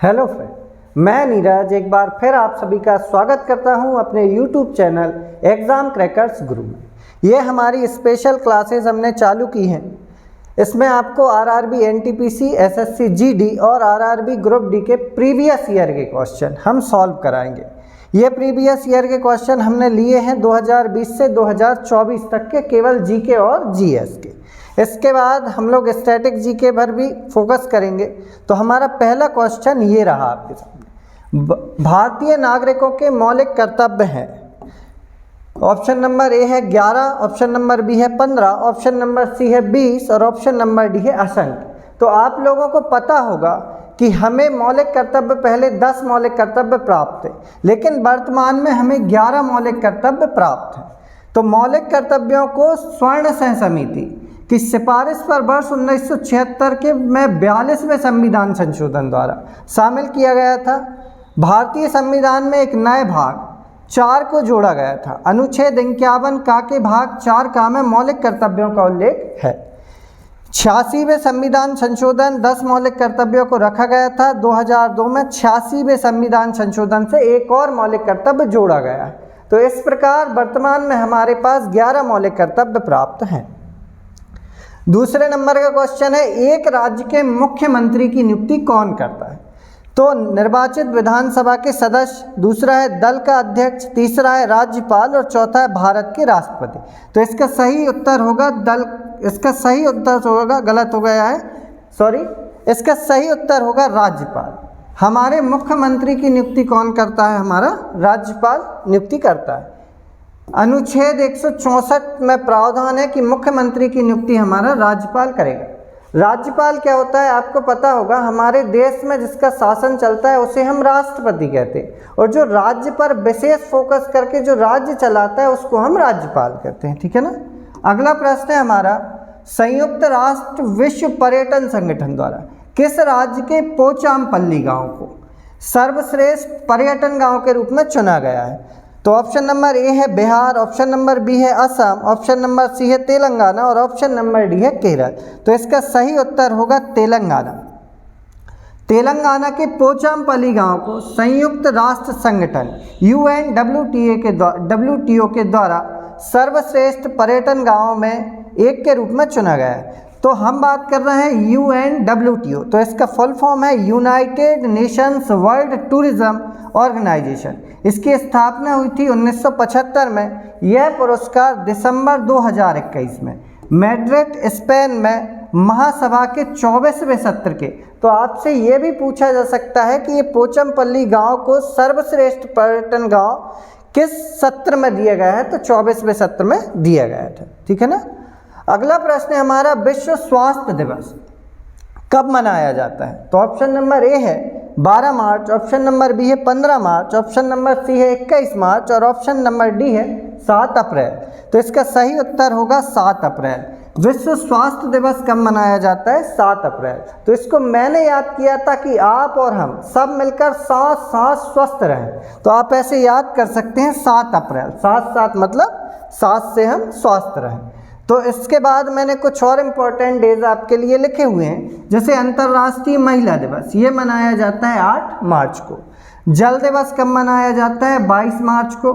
Hello friend, मैं नीरज एक बार फिर आप सभी का स्वागत करता हूं अपने YouTube चैनल एग्ज़ाम क्रैकर्स गुरु में। ये हमारी स्पेशल क्लासेस हमने चालू की हैं। इसमें आपको आरआरबी एनटीपीसी, एसएससी जीडी और आरआरबी ग्रुप डी के प्रीवियस ईयर के क्वेश्चन हम सॉल्व कराएंगे। ये प्रीवियस ईयर के क्वेश्चन हमने लिए हैं 2020 से 2024 तक के, केवल जीके और जीएस के। इसके बाद हम लोग स्टैटिक जीके पर भी फोकस करेंगे। तो हमारा पहला क्वेश्चन ये रहा आपके सामने, भारतीय नागरिकों के मौलिक कर्तव्य हैं। ऑप्शन नंबर ए है 11, ऑप्शन नंबर बी है 15, ऑप्शन नंबर सी है 20 और ऑप्शन नंबर डी है असंख्य। तो आप लोगों को पता होगा कि हमें मौलिक कर्तव्य पहले 10 मौलिक कर्तव्य प्राप्त थे, लेकिन वर्तमान में हमें 11 मौलिक कर्तव्य प्राप्त हैं। तो मौलिक कर्तव्यों को स्वर्ण सह समिति की सिफारिश पर वर्ष 1976 के में 42वें संविधान संशोधन द्वारा शामिल किया गया था। भारतीय संविधान में एक नए भाग 4 को जोड़ा गया था। अनुच्छेद 51 का के भाग 4 का में मौलिक कर्तव्यों का उल्लेख है। 86वें संविधान संशोधन 10 मौलिक कर्तव्यों को रखा गया था। 2002 में 86वें संविधान संशोधन से एक और मौलिक कर्तव्य जोड़ा गया है। तो इस प्रकार वर्तमान में हमारे पास 11 मौलिक कर्तव्य प्राप्त हैं। दूसरे नंबर का क्वेश्चन है, एक राज्य के मुख्यमंत्री की नियुक्ति कौन करता है? तो निर्वाचित विधानसभा के सदस्य, दूसरा है दल का अध्यक्ष, तीसरा है राज्यपाल और चौथा है भारत के राष्ट्रपति। तो इसका सही उत्तर होगा इसका सही उत्तर होगा, गलत हो गया है, सॉरी, इसका सही उत्तर होगा राज्यपाल। हमारे मुख्यमंत्री की नियुक्ति कौन करता है? हमारा राज्यपाल नियुक्ति करता है। अनुच्छेद 164 में प्रावधान है कि मुख्यमंत्री की नियुक्ति हमारा राज्यपाल करेगा। राज्यपाल क्या होता है आपको पता होगा, हमारे देश में जिसका शासन चलता है उसे हम राष्ट्रपति कहते हैं, और जो राज्य पर विशेष फोकस करके जो राज्य चलाता है उसको हम राज्यपाल कहते हैं। ठीक है ना। अगला प्रश्न है हमारा, संयुक्त राष्ट्र विश्व पर्यटन संगठन द्वारा किस राज्य के पोचामपल्ली गांव को सर्वश्रेष्ठ पर्यटन गांव के रूप में चुना गया है? तो ऑप्शन नंबर ए है बिहार, ऑप्शन नंबर बी है असम, ऑप्शन नंबर सी है तेलंगाना और ऑप्शन नंबर डी है केरल। तो इसका सही उत्तर होगा तेलंगाना। तेलंगाना के पोचामपल्ली गांव को संयुक्त राष्ट्र संगठन WTO के द्वारा सर्वश्रेष्ठ पर्यटन गांवों में एक के रूप में चुना गया है। तो हम बात कर रहे हैं UNWTO, तो इसका फुल फॉर्म है United Nations World Tourism Organization. इसकी स्थापना हुई थी 1975 में। यह पुरस्कार दिसंबर 2021 में मैड्रिड स्पेन में महासभा के 24वें सत्र के, तो आपसे ये भी पूछा जा सकता है कि ये पोचमपल्ली गांव को सर्वश्रेष्ठ पर्यटन गांव किस सत्र में दिया गया है? तो 24वें सत्र में दिया गया था। ठीक है ना। अगला प्रश्न है हमारा, विश्व स्वास्थ्य दिवस कब मनाया जाता है? तो ऑप्शन नंबर ए है 12 मार्च, ऑप्शन नंबर बी है 15 मार्च, ऑप्शन नंबर सी है 21 मार्च और ऑप्शन नंबर डी है 7 अप्रैल। तो इसका सही उत्तर होगा 7 अप्रैल। विश्व स्वास्थ्य दिवस कब मनाया जाता है? 7 अप्रैल। तो इसको मैंने याद किया था कि आप और हम सब मिलकर साथ साथ स्वस्थ रहें, तो आप ऐसे याद कर सकते हैं 7 अप्रैल। 7 मतलब 7 से हम स्वस्थ रहें। तो इसके बाद मैंने कुछ और इम्पोर्टेंट डेज आपके लिए लिखे हुए हैं, जैसे अंतर्राष्ट्रीय महिला दिवस, ये मनाया जाता है 8 मार्च को। जल दिवस कब मनाया जाता है? 22 मार्च को।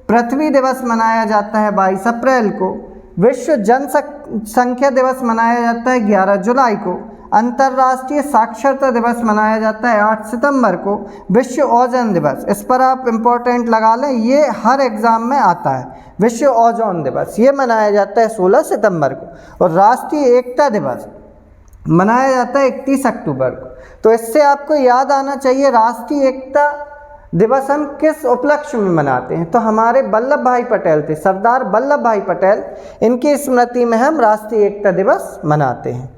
पृथ्वी दिवस मनाया जाता है 22 अप्रैल को। विश्व जनसंख्या दिवस मनाया जाता है 11 जुलाई को। अंतर्राष्ट्रीय साक्षरता दिवस मनाया जाता है 8 सितंबर को। विश्व ओजोन दिवस, इस पर आप इम्पोर्टेंट लगा लें, ये हर एग्ज़ाम में आता है। विश्व ओजोन दिवस ये मनाया जाता है 16 सितंबर को। और राष्ट्रीय एकता दिवस मनाया जाता है 31 अक्टूबर को। तो इससे आपको याद आना चाहिए राष्ट्रीय एकता दिवस हम किस उपलक्ष्य में मनाते हैं? तो हमारे वल्लभ भाई पटेल थे, सरदार वल्लभ भाई पटेल, इनकी स्मृति में हम राष्ट्रीय एकता दिवस मनाते हैं।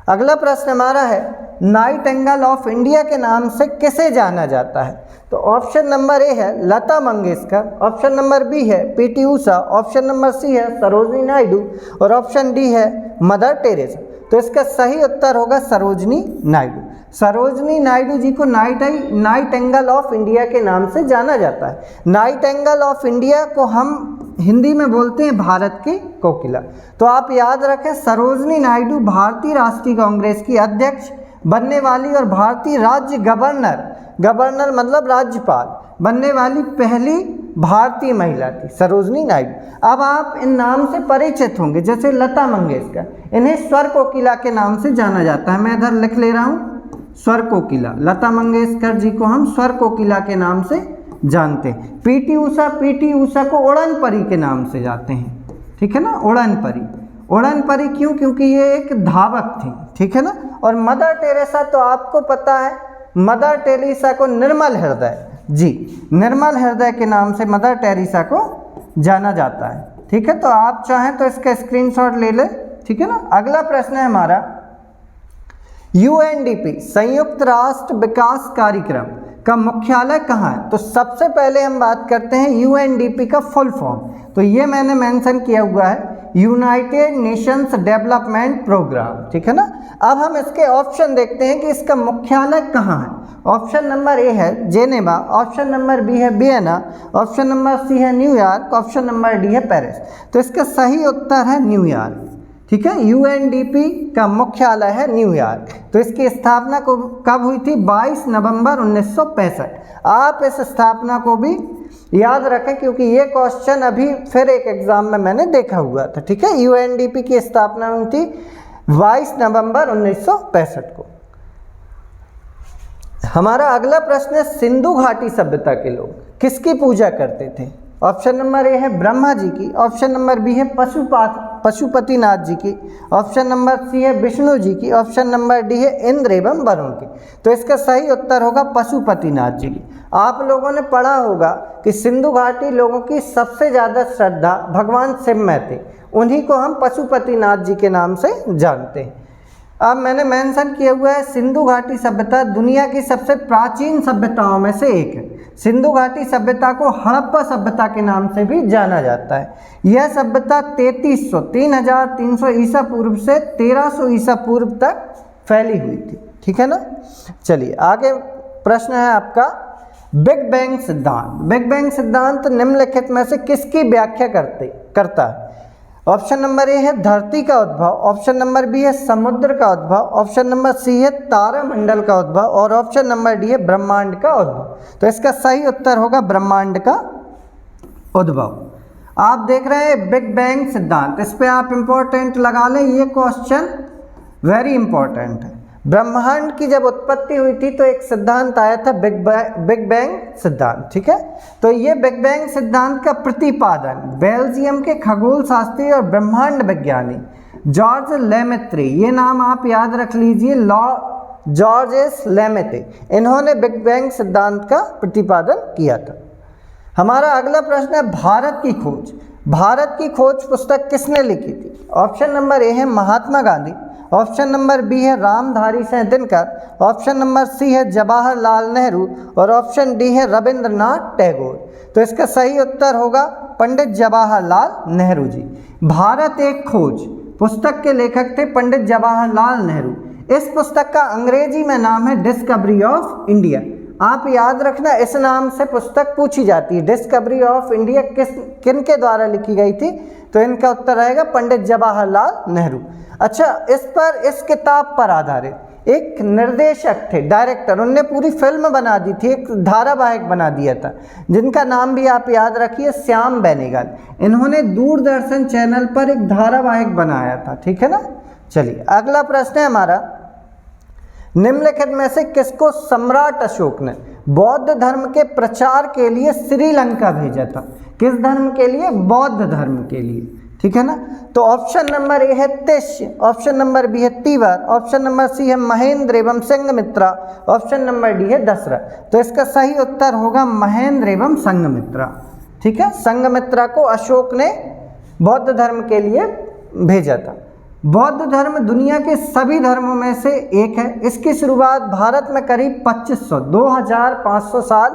अगला प्रश्न हमारा है, नाइटिंगेल ऑफ इंडिया के नाम से किसे जाना जाता है? तो ऑप्शन नंबर ए है Lata Mangeshkar, option number B है PT Usha, option number C है सरोजिनी नायडू और ऑप्शन डी है मदर टेरेसा। तो इसका सही उत्तर होगा सरोजिनी नायडू। सरोजिनी नायडू जी को नाइटिंगेल ऑफ इंडिया के नाम से जाना जाता है। नाइटिंगेल ऑफ इंडिया को हम हिंदी में बोलते हैं भारत की कोकिला। तो आप याद रखें, सरोजिनी नायडू भारतीय राष्ट्रीय कांग्रेस की अध्यक्ष, बनने वाली और भारतीय राज्य गवर्नर, गवर्नर मतलब राज्यपाल बनने वाली पहली भारतीय महिला थी सरोजनी नायडू। अब आप इन नाम से परिचित होंगे, जैसे लता मंगेशकर, इन्हें स्वर कोकिला के नाम से जाना जाता है। मैं इधर लिख ले रहा हूँ स्वर कोकिला, लता मंगेशकर जी को हम स्वर कोकिला के नाम से जानते हैं। पीटी ऊषा को उड़न परी के नाम से जानते हैं, ठीक है ना, उड़न परी क्यों? क्योंकि ये एक धावक थी, ठीक है ना। और मदर टेरेसा तो आपको पता है, मदर टेरेसा को निर्मल हृदय के नाम से मदर टेरेसा को जाना जाता है, ठीक है। तो आप चाहें तो इसका स्क्रीनशॉट ले लें, ठीक है ना। अगला प्रश्न है हमारा, यूएनडीपी संयुक्त राष्ट्र विकास कार्यक्रम का मुख्यालय कहाँ है? तो सबसे पहले हम बात करते हैं यूएनडीपी का फुल फॉर्म। तो ये मैंने मेंशन किया हुआ है, यूनाइटेड नेशंस डेवलपमेंट प्रोग्राम, ठीक है ना। अब हम इसके ऑप्शन देखते हैं कि इसका मुख्यालय कहाँ है। ऑप्शन नंबर ए है जेनेवा, ऑप्शन नंबर बी है वियना, ऑप्शन नंबर सी है न्यूयॉर्क, ऑप्शन नंबर डी है पेरिस। तो इसका सही उत्तर है न्यूयॉर्क, ठीक है। यूएनडीपी का मुख्यालय है न्यूयॉर्क। तो इसकी स्थापना को कब हुई थी? 22 नवंबर 1965। आप इस स्थापना को भी याद रखें क्योंकि ये क्वेश्चन अभी फिर एक एग्जाम में मैंने देखा हुआ था, ठीक है। यूएनडीपी की स्थापना हुई थी 22 नवंबर 1965 को। हमारा अगला प्रश्न है, सिंधु घाटी सभ्यता के लोग किसकी पूजा करते थे? ऑप्शन नंबर ए है ब्रह्मा जी की, ऑप्शन नंबर बी है पशुपतिनाथ जी की, ऑप्शन नंबर सी है विष्णु जी की, ऑप्शन नंबर डी है इंद्र एवं वरुण की। तो इसका सही उत्तर होगा पशुपतिनाथ जी की। आप लोगों ने पढ़ा होगा कि सिंधु घाटी लोगों की सबसे ज़्यादा श्रद्धा भगवान शिव में थी, उन्हीं को हम पशुपतिनाथ जी के नाम से जानते हैं। अब मैंने मेंशन किया हुआ है, सिंधु घाटी सभ्यता दुनिया की सबसे प्राचीन सभ्यताओं में से एक है। सिंधु घाटी सभ्यता को हड़प्पा सभ्यता के नाम से भी जाना जाता है। यह सभ्यता 3300 ईसा पूर्व से 1300 ईसा पूर्व तक फैली हुई थी, ठीक है ना। चलिए आगे प्रश्न है आपका, बिग बैंग सिद्धांत। बिग बैंग सिद्धांत निम्नलिखित में से किसकी व्याख्या करता है? ऑप्शन नंबर ए है धरती का उद्भव, ऑप्शन नंबर बी है समुद्र का उद्भव, ऑप्शन नंबर सी है तारामंडल का उद्भव और ऑप्शन नंबर डी है ब्रह्मांड का उद्भव। तो इसका सही उत्तर होगा ब्रह्मांड का उद्भव। आप देख रहे हैं बिग बैंग सिद्धांत, इस पे आप इंपॉर्टेंट लगा लें, ये क्वेश्चन वेरी इंपॉर्टेंट है। ब्रह्मांड की जब उत्पत्ति हुई थी तो एक सिद्धांत आया था बिग बैंग सिद्धांत, ठीक है। तो ये बिग बैंग सिद्धांत का प्रतिपादन बेल्जियम के खगोल शास्त्री और ब्रह्मांड वैज्ञानी जॉर्ज लेमेत्रे, ये नाम आप याद रख लीजिए, जॉर्ज लेमेत्रे, इन्होंने बिग बैंग सिद्धांत का प्रतिपादन किया था। हमारा अगला प्रश्न है, भारत की खोज। भारत की खोज पुस्तक किसने लिखी थी? ऑप्शन नंबर ए है Mahatma Gandhi, option number B है Ramdhari Singh Dinkar, option number C है जवाहरलाल नेहरू और ऑप्शन डी है रविंद्रनाथ टैगोर। तो इसका सही उत्तर होगा पंडित जवाहरलाल नेहरू जी। भारत एक खोज पुस्तक के लेखक थे पंडित जवाहरलाल नेहरू। इस पुस्तक का अंग्रेजी में नाम है डिस्कवरी ऑफ इंडिया। आप याद रखना, इस नाम से पुस्तक पूछी जाती है, डिस्कवरी ऑफ इंडिया किन के द्वारा लिखी गई थी? तो इनका उत्तर रहेगा पंडित जवाहरलाल नेहरू। अच्छा, इस किताब पर आधारित एक निर्देशक थे, डायरेक्टर, उनने पूरी फिल्म बना दी थी, एक धारावाहिक बना दिया था, जिनका नाम भी आप याद रखिए, श्याम बेनेगल। इन्होंने दूरदर्शन चैनल पर एक धारावाहिक बनाया था, ठीक है ना। चलिए अगला प्रश्न है हमारा, निम्नलिखित में से किसको सम्राट अशोक ने बौद्ध धर्म के प्रचार के लिए श्रीलंका भेजा था? किस धर्म के लिए? बौद्ध धर्म के लिए, ठीक है ना। तो ऑप्शन नंबर ए है तिष्य, ऑप्शन नंबर बी है तीवर, ऑप्शन नंबर सी है महेंद्र एवं संघमित्रा, ऑप्शन नंबर डी है दशरथ। तो इसका सही उत्तर होगा महेंद्र एवं संघमित्रा, ठीक है। संघमित्रा को अशोक ने बौद्ध धर्म के लिए भेजा था। बौद्ध धर्म दुनिया के सभी धर्मों में से एक है। इसकी शुरुआत भारत में करीब 2500 साल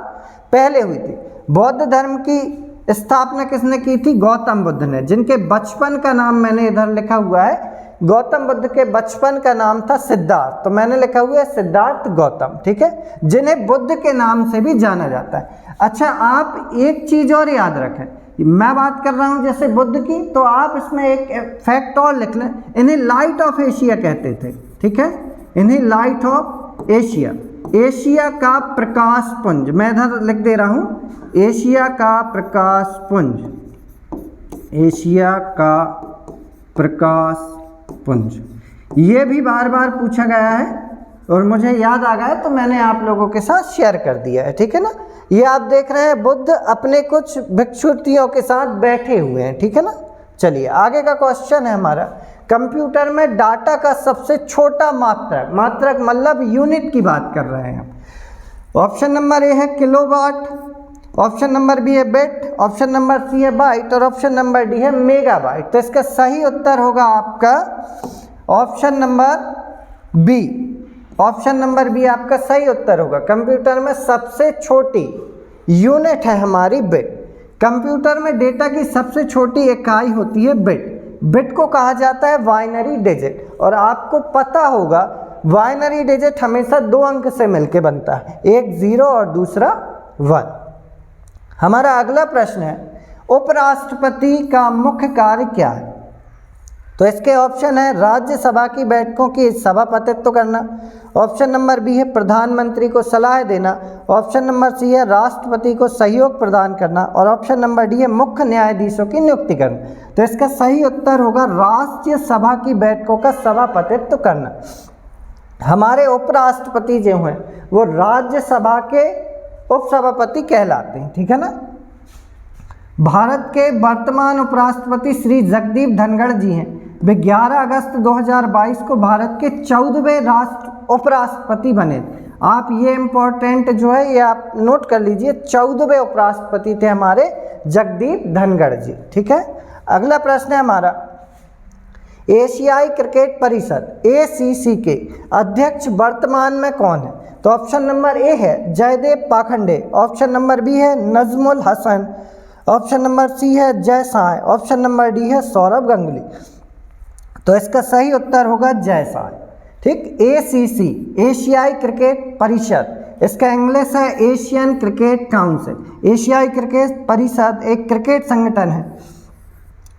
पहले हुई थी। बौद्ध धर्म की स्थापना किसने की थी? गौतम बुद्ध ने, जिनके बचपन का नाम मैंने इधर लिखा हुआ है। गौतम बुद्ध के बचपन का नाम था सिद्धार्थ, तो मैंने लिखा हुआ है सिद्धार्थ गौतम, ठीक है, जिन्हें बुद्ध के नाम से भी जाना जाता है। अच्छा, आप एक चीज़ और याद रखें, मैं बात कर रहा हूँ जैसे बुद्ध की, तो आप इसमें एक फैक्ट और लिख लें, इन्हें लाइट ऑफ एशिया कहते थे, ठीक है। In light of Asia, Asia का प्रकाश पुंज, मैं इधर लिख दे रहा हूँ एशिया का प्रकाश पुंज, एशिया का प्रकाश पुंज, ये भी बार बार पूछा गया है और मुझे याद आ गया तो मैंने आप लोगों के साथ शेयर कर दिया है, ठीक है ना। ये आप देख रहे हैं बुद्ध अपने कुछ भिक्षुतियों के साथ बैठे हुए हैं, ठीक है ना। चलिए आगे का क्वेश्चन है हमारा, कंप्यूटर में डाटा का सबसे छोटा मात्रक, मात्रक मतलब यूनिट की बात कर रहे हैं हम। ऑप्शन नंबर ए है किलोवाट, ऑप्शन नंबर बी है बिट, ऑप्शन नंबर सी है बाइट और ऑप्शन नंबर डी है मेगाबाइट। तो इसका सही उत्तर होगा आपका option number B, option number B आपका सही उत्तर होगा। कंप्यूटर में सबसे छोटी यूनिट है हमारी बिट। कंप्यूटर में डेटा की सबसे छोटी इकाई होती है बिट। बिट को कहा जाता है बाइनरी डिजिट, और आपको पता होगा बाइनरी डिजिट हमेशा 2 अंक से मिलके बनता है, एक 0 और दूसरा 1। हमारा अगला प्रश्न है, उपराष्ट्रपति का मुख्य कार्य क्या है? तो इसके ऑप्शन है राज्यसभा की बैठकों की सभापतित्व करना, ऑप्शन नंबर बी है प्रधानमंत्री को सलाह देना, ऑप्शन नंबर सी है राष्ट्रपति को सहयोग प्रदान करना और ऑप्शन नंबर डी है मुख्य न्यायाधीशों की नियुक्ति करना। तो इसका सही उत्तर होगा राज्यसभा की बैठकों का सभापतित्व करना। हमारे उपराष्ट्रपति जो हैं वो राज्यसभा के उपसभापति कहलाते हैं, ठीक है ना। भारत के वर्तमान उपराष्ट्रपति श्री जगदीप धनखड़ जी हैं। वे 11 अगस्त 2022 को भारत के 14वें उपराष्ट्रपति बने। आप ये इम्पोर्टेंट जो है ये आप नोट कर लीजिए, 14वें उपराष्ट्रपति थे हमारे जगदीप धनखड़ जी, ठीक है। अगला प्रश्न है हमारा, एशियाई क्रिकेट परिषद ACC के अध्यक्ष वर्तमान में कौन है? तो ऑप्शन नंबर ए है Jaydev Pakhande, option number B है Najmul Hasan, option number C है Jai Sai, option number D है सौरभ गांगुली। तो इसका सही उत्तर होगा जय साय, ठीक। ACC एशियाई क्रिकेट परिषद, इसका इंग्लिश है एशियन क्रिकेट काउंसिल। एशियाई क्रिकेट परिषद एक क्रिकेट संगठन है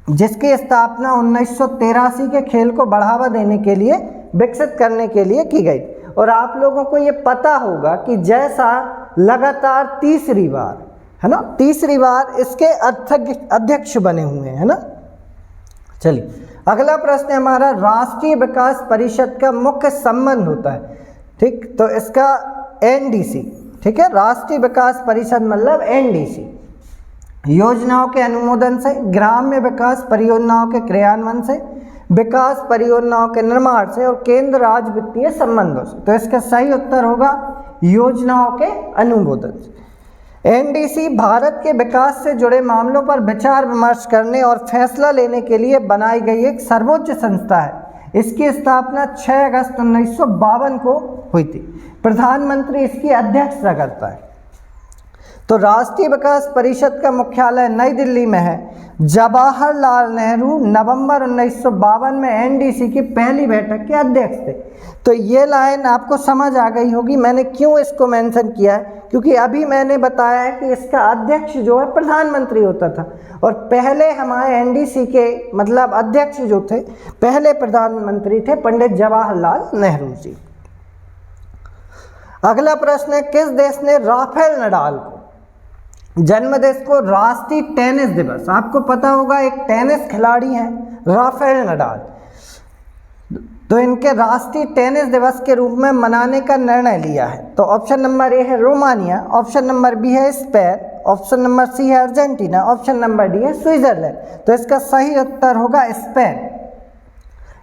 जिसकी स्थापना 1983 के खेल को बढ़ावा देने के लिए, विकसित करने के लिए की गई। और आप लोगों को ये पता होगा कि जय साय लगातार तीसरी बार, है ना, तीसरी बार इसके अध्यक्ष बने हुए हैं, है ना। चलिए अगला प्रश्न हमारा, राष्ट्रीय विकास परिषद का मुख्य संबंध होता है, ठीक। तो इसका NDC, ठीक है, राष्ट्रीय विकास परिषद मतलब NDC, योजनाओं के अनुमोदन से, ग्राम्य विकास परियोजनाओं के क्रियान्वयन से, विकास परियोजनाओं के निर्माण से और केंद्र राज्य वित्तीय संबंधों से। तो इसका सही उत्तर होगा योजनाओं के अनुमोदन से। NDC भारत के विकास से जुड़े मामलों पर विचार विमर्श करने और फैसला लेने के लिए बनाई गई एक सर्वोच्च संस्था है। इसकी स्थापना 6 अगस्त 1952 को हुई थी। प्रधानमंत्री इसकी अध्यक्षता करता है। तो राष्ट्रीय विकास परिषद का मुख्यालय नई दिल्ली में है। जवाहरलाल नेहरू नवंबर 1952 में NDC की पहली बैठक के अध्यक्ष थे। तो ये लाइन आपको समझ आ गई होगी मैंने क्यों इसको मेंशन किया है, क्योंकि अभी मैंने बताया है कि इसका अध्यक्ष जो है प्रधानमंत्री होता था और पहले हमारे NDC के मतलब अध्यक्ष जो थे पहले प्रधानमंत्री थे पंडित जवाहरलाल नेहरू जी। अगला प्रश्न है, किस देश ने राफेल नडाल को जन्मदिन को राष्ट्रीय टेनिस दिवस, आपको पता होगा एक टेनिस खिलाड़ी हैं राफेल नडाल, तो इनके राष्ट्रीय टेनिस दिवस के रूप में मनाने का निर्णय लिया है। तो ऑप्शन नंबर ए है रोमानिया, ऑप्शन नंबर बी है स्पेन, ऑप्शन नंबर सी है अर्जेंटीना, ऑप्शन नंबर डी है स्विट्जरलैंड। तो इसका सही उत्तर होगा स्पेन।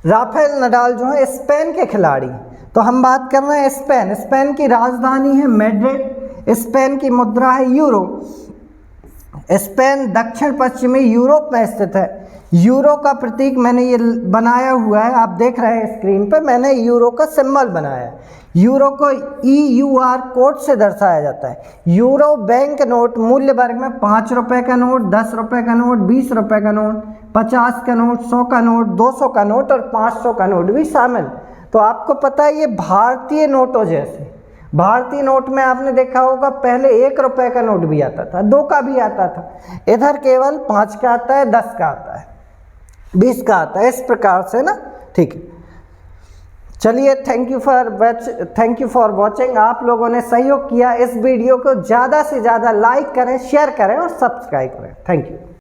राफेल नडाल जो है स्पेन के खिलाड़ी, तो हम बात कर रहे हैं स्पेन। स्पेन की राजधानी है मैड्रिड, स्पेन की मुद्रा है यूरो। स्पेन दक्षिण पश्चिमी यूरोप में स्थित है। यूरो का प्रतीक मैंने ये बनाया हुआ है, आप देख रहे हैं स्क्रीन पर, मैंने यूरो का सिंबल बनाया है। यूरो को EUR कोड से दर्शाया जाता है। यूरो बैंक नोट मूल्य वर्ग में 5 रुपये का नोट, 10 रुपये का नोट, 20 रुपये का नोट, 50 का नोट, 100 का नोट, 200 का नोट और 500 का नोट भी शामिल। तो आपको पता है ये भारतीय नोटों जैसे, भारतीय नोट में आपने देखा होगा पहले 1 रुपये का नोट भी आता था, 2 का भी आता था, इधर केवल 5 का आता है, 10 का आता है, 20 का आता है, इस प्रकार से ना, ठीक है। चलिए, थैंक यू फॉर वॉचिंग। आप लोगों ने सहयोग किया। इस वीडियो को ज़्यादा से ज़्यादा लाइक करें, शेयर करें और सब्सक्राइब करें। Thank you.